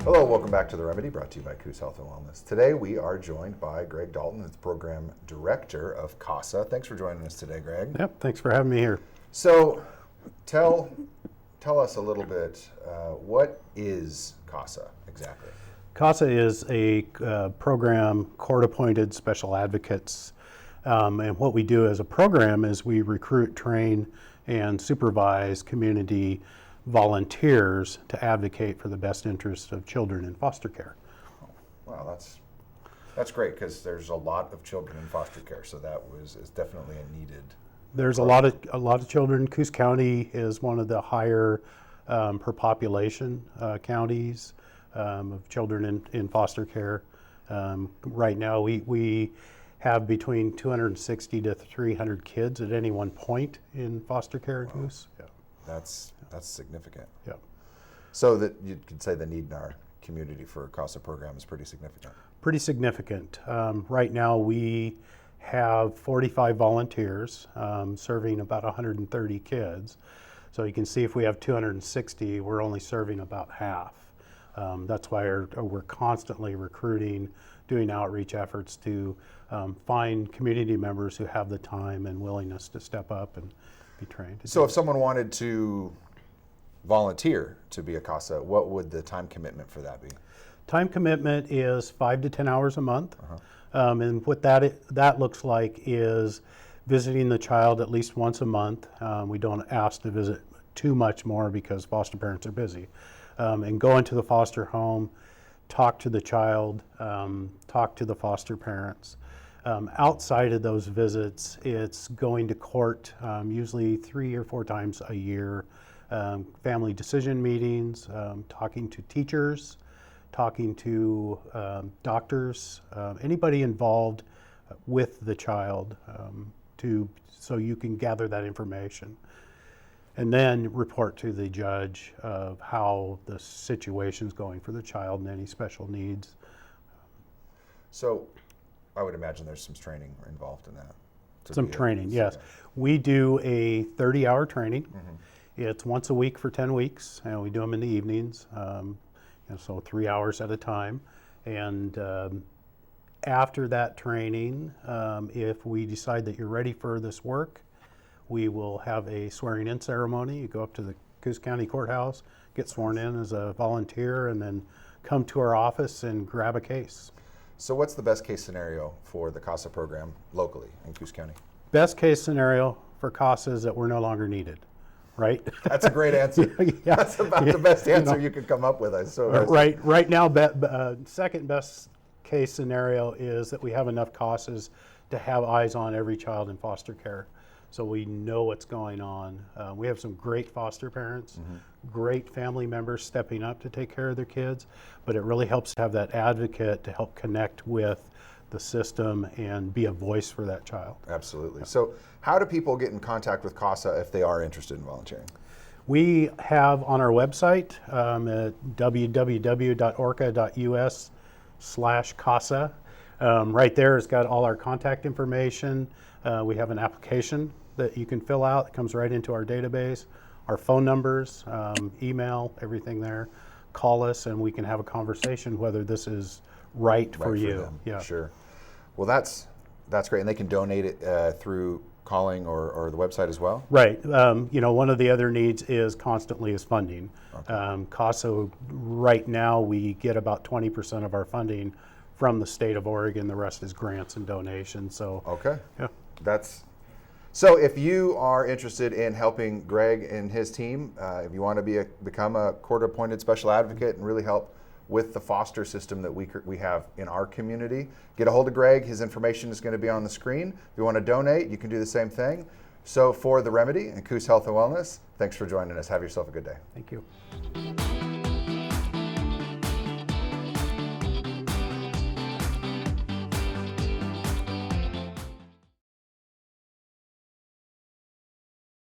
Hello, welcome back to The Remedy, brought to you by CASA Health and Wellness. Today we are joined by Greg Dalton, who's the Program Director of CASA. Thanks for joining us today, Greg. Yep, thanks for having me here. So, tell us a little bit, what is CASA exactly? CASA is a program, court-appointed special advocates. And what we do as a program is we recruit, train, and supervise community volunteers to advocate for the best interest of children in foster care. Oh, wow, that's great, because there's a lot of children in foster care, so is definitely a needed. There's a lot of children. Coos County is one of the higher per population counties of children in foster care. Right now, we have between 260 to 300 kids at any one point in foster care in Coos. Yeah. That's significant. Yeah. So that you could say the need in our community for a CASA program is pretty significant. Pretty significant. Right now we have 45 volunteers serving about 130 kids. So you can see if we have 260, we're only serving about half. That's why we're constantly recruiting, doing outreach efforts to find community members who have the time and willingness to step up and be trained. So if someone wanted to volunteer to be a CASA, what would the time commitment for that be? Time commitment is 5 to 10 hours a month. And what that looks like is visiting the child at least once a month. We don't ask to visit too much more because foster parents are busy. And go into the foster home, talk to the child, talk to the foster parents. Outside of those visits, it's going to court usually 3 or 4 times a year, family decision meetings, talking to teachers, talking to doctors, anybody involved with the child so you can gather that information. And then report to the judge of how the situation's going for the child and any special needs. So I would imagine there's some training involved in that. Some training, yes. We do a 30-hour training. It's once a week for 10 weeks, and we do them in the evenings, so 3 hours at a time. And after that training, if we decide that you're ready for this work, we will have a swearing-in ceremony. You go up to the Coos County Courthouse, get sworn in as a volunteer, and then come to our office and grab a case. So what's the best case scenario for the CASA program locally in Coos County? Best case scenario for CASA is that we're no longer needed, right? That's a great answer. Yeah. That's about the best answer you could come up with. Right now, second best case scenario is that we have enough CASAs to have eyes on every child in foster care. So we know what's going on. We have some great foster parents, great family members stepping up to take care of their kids, but it really helps to have that advocate to help connect with the system and be a voice for that child. Absolutely. Yeah. So how do people get in contact with CASA if they are interested in volunteering? We have on our website at www.orca.us/CASA. Right there it's got all our contact information. We have an application that you can fill out. It comes right into our database. Our phone numbers, email, everything there. Call us and we can have a conversation whether this is right for you. Them. Yeah, sure. Well, that's great, and they can donate it through calling or the website as well. Right. One of the other needs is funding. Okay. CASA right now we get about 20% of our funding from the state of Oregon. The rest is grants and donations. So okay. Yeah. So if you are interested in helping Greg and his team, if you want to become a court-appointed special advocate and really help with the foster system that we have in our community, get a hold of Greg. His information is going to be on the screen. If you want to donate, you can do the same thing. So for The Remedy and CASA Health and Wellness, thanks for joining us. Have yourself a good day. Thank you.